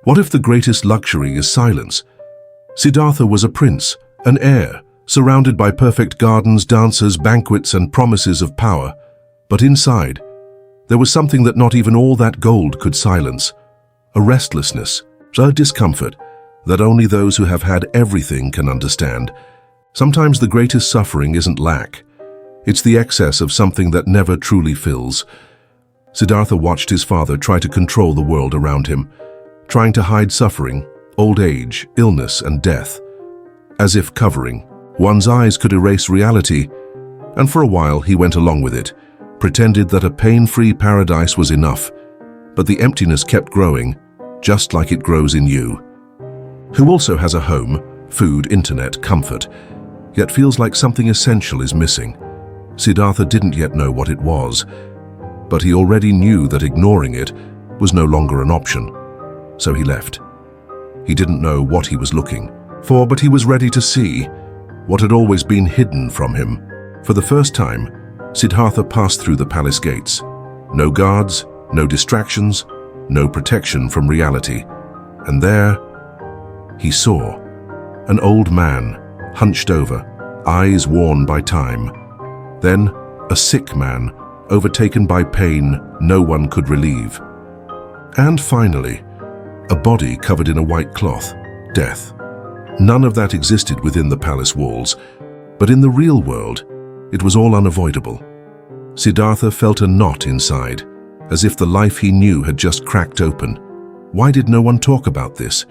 What if the greatest luxury is silence? Siddhartha was a prince, an heir, surrounded by perfect gardens, dancers, banquets, and promises of power. But inside, there was something that not even all that gold could silence. A restlessness, a discomfort that only those who have had everything can understand. Sometimes the greatest suffering isn't lack. It's the excess of something that never truly fills. Siddhartha watched his father try to control the world around him, trying to hide suffering, old age, illness, and death. As if covering one's eyes could erase reality, and for a while he went along with it, pretended that a pain-free paradise was enough. But the emptiness kept growing, just like it grows in you, who also has a home, food, internet, comfort, yet feels like something essential is missing. Siddhartha didn't yet know what it was, but he already knew that ignoring it was no longer an option. So he left. He didn't know what he was looking for, but he was ready to see what had always been hidden from him. For the first time, Siddhartha passed through the palace gates. No guards, no distractions, no protection from reality. And there, he saw an old man, hunched over, eyes worn by time. Then, a sick man, overtaken by pain no one could relieve. And finally, a body covered in a white cloth, death. None of that existed within the palace walls, but in the real world, it was all unavoidable. Siddhartha felt a knot inside, as if the life he knew had just cracked open. Why did no one talk about this?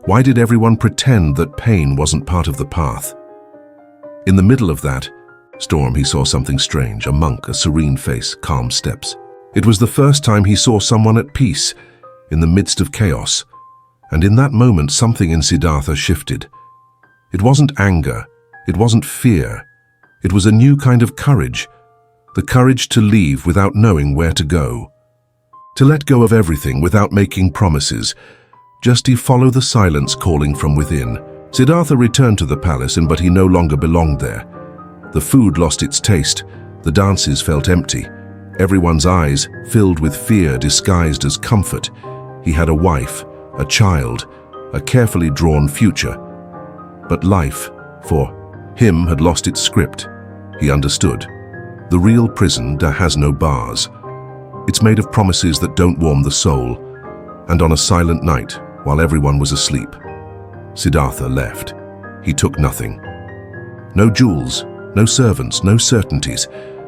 Why did everyone pretend that pain wasn't part of the path? In the middle of that storm, he saw something strange, a monk, a serene face, calm steps. It was the first time he saw someone at peace in the midst of chaos, and in that moment something in Siddhartha shifted. It wasn't anger, it wasn't fear, it was a new kind of courage, the courage to leave without knowing where to go, to let go of everything without making promises, just to follow the silence calling from within. Siddhartha returned to the palace, but he no longer belonged there. The food lost its taste, the dances felt empty, everyone's eyes filled with fear disguised as comfort. He had a wife, a child, a carefully drawn future. But life, for him, had lost its script. He understood. The real prison has no bars. It's made of promises that don't warm the soul. And on a silent night, while everyone was asleep, Siddhartha left. He took nothing. No jewels, no servants, no certainties,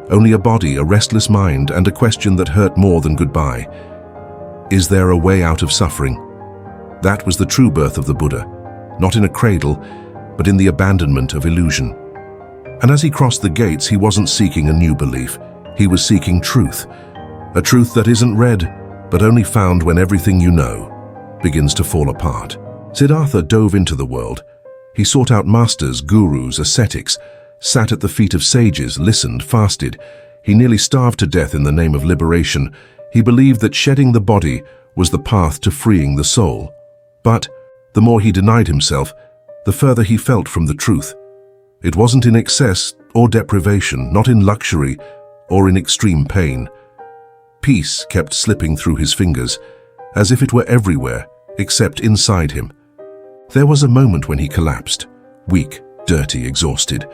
only a body, a restless mind, and a question that hurt more than goodbye. Is there a way out of suffering? That was the true birth of the Buddha, not in a cradle, but in the abandonment of illusion. And as he crossed the gates, he wasn't seeking a new belief. He was seeking truth, a truth that isn't read, but only found when everything you know begins to fall apart. Siddhartha dove into the world. He sought out masters, gurus, ascetics, sat at the feet of sages, listened, fasted. He nearly starved to death in the name of liberation. He believed that shedding the body was the path to freeing the soul. But the more he denied himself, the further he felt from the truth. It wasn't in excess or deprivation, not in luxury or in extreme pain. Peace kept slipping through his fingers, as if it were everywhere except inside him. There was a moment when he collapsed, weak, dirty, exhausted.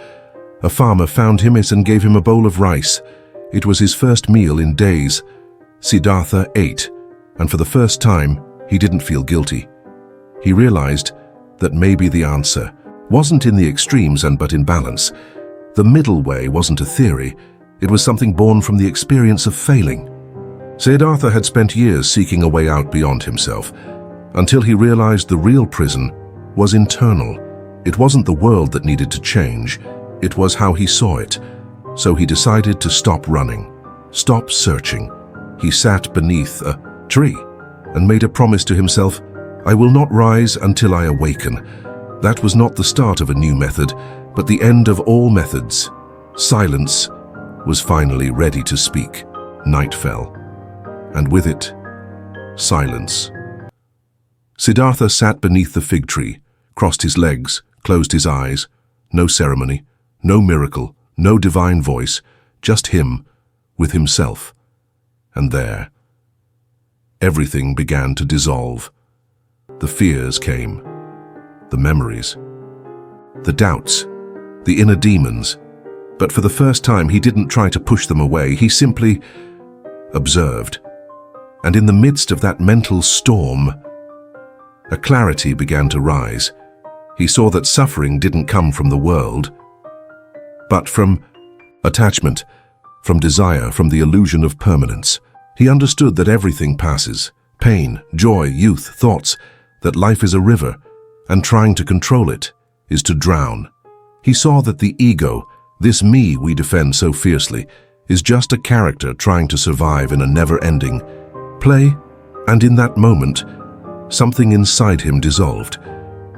A farmer found him and gave him a bowl of rice. It was his first meal in days. Siddhartha ate, and for the first time, he didn't feel guilty. He realized that maybe the answer wasn't in the extremes but in balance. The middle way wasn't a theory, it was something born from the experience of failing. Siddhartha had spent years seeking a way out beyond himself, until he realized the real prison was internal. It wasn't the world that needed to change, it was how he saw it. So he decided to stop running, stop searching. He sat beneath a tree and made a promise to himself, I will not rise until I awaken. That was not the start of a new method, but the end of all methods. Silence was finally ready to speak. Night fell, and with it, silence. Siddhartha sat beneath the fig tree, crossed his legs, closed his eyes. No ceremony, no miracle, no divine voice, just him with himself. And there, everything began to dissolve. The fears came, the memories, the doubts, the inner demons. But for the first time, he didn't try to push them away. He simply observed. And in the midst of that mental storm, a clarity began to rise. He saw that suffering didn't come from the world, but from attachment, from desire, from the illusion of permanence. He understood that everything passes: pain, joy, youth, thoughts, that life is a river, and trying to control it is to drown. He saw that the ego, this me we defend so fiercely, is just a character trying to survive in a never-ending play, and in that moment, something inside him dissolved.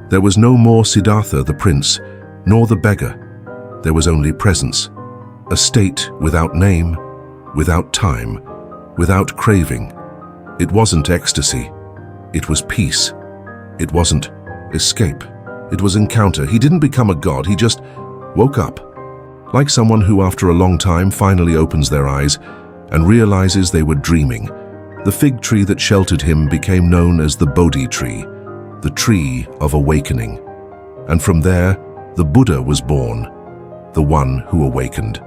There was no more Siddhartha the prince, nor the beggar. There was only presence, a state without name, without time, without craving. It wasn't ecstasy, it was peace. It wasn't escape, it was encounter. He didn't become a god, he just woke up. Like someone who after a long time finally opens their eyes and realizes they were dreaming. The fig tree that sheltered him became known as the Bodhi tree, the tree of awakening. And from there, the Buddha was born, the one who awakened.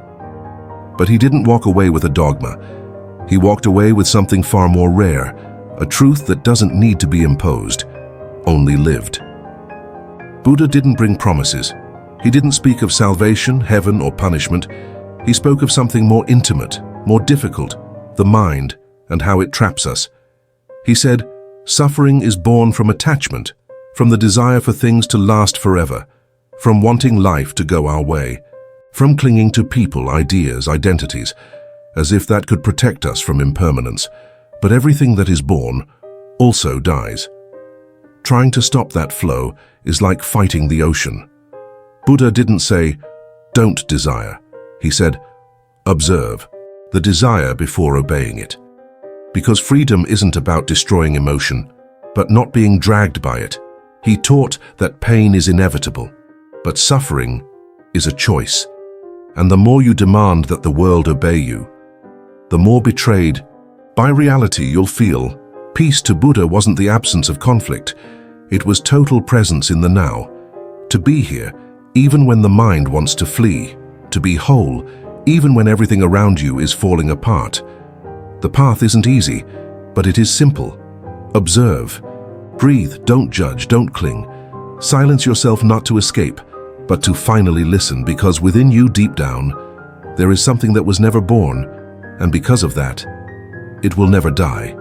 But he didn't walk away with a dogma. He walked away with something far more rare, a truth that doesn't need to be imposed, only lived. Buddha didn't bring promises. He didn't speak of salvation, heaven, or punishment. He spoke of something more intimate, more difficult, the mind and how it traps us. He said, suffering is born from attachment, from the desire for things to last forever, from wanting life to go our way, from clinging to people, ideas, identities, as if that could protect us from impermanence. But everything that is born also dies. Trying to stop that flow is like fighting the ocean. Buddha didn't say, don't desire. He said, observe the desire before obeying it. Because freedom isn't about destroying emotion, but not being dragged by it. He taught that pain is inevitable, but suffering is a choice. And the more you demand that the world obey you, the more betrayed by reality you'll feel. Peace to Buddha wasn't the absence of conflict. It was total presence in the now. To be here, even when the mind wants to flee. To be whole, even when everything around you is falling apart. The path isn't easy, but it is simple. Observe. Breathe, don't judge, don't cling. Silence yourself not to escape, but to finally listen, because within you deep down, there is something that was never born, and because of that, it will never die.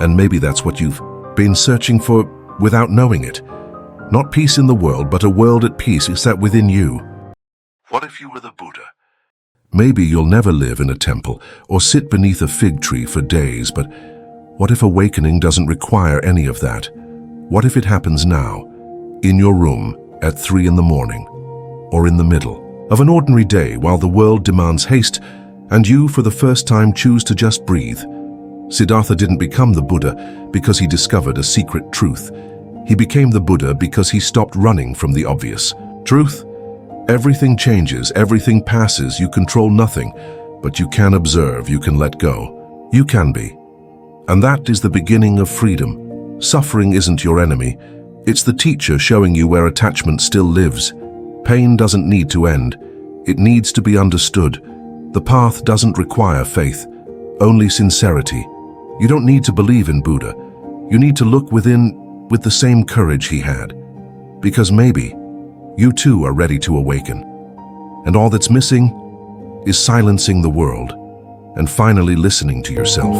And maybe that's what you've been searching for without knowing it. Not peace in the world, but a world at peace is that within you. What if you were the Buddha? Maybe you'll never live in a temple or sit beneath a fig tree for days, but what if awakening doesn't require any of that? What if it happens now, in your room at 3 in the morning, or in the middle of an ordinary day while the world demands haste and you for the first time choose to just breathe? Siddhartha didn't become the Buddha because he discovered a secret truth. He became the Buddha because he stopped running from the obvious truth. Everything changes, everything passes, you control nothing, but you can observe, you can let go, you can be. And that is the beginning of freedom. Suffering isn't your enemy, it's the teacher showing you where attachment still lives. Pain doesn't need to end, it needs to be understood. The path doesn't require faith, only sincerity. You don't need to believe in Buddha, you need to look within with the same courage he had. Because maybe you too are ready to awaken. And all that's missing is silencing the world and finally listening to yourself.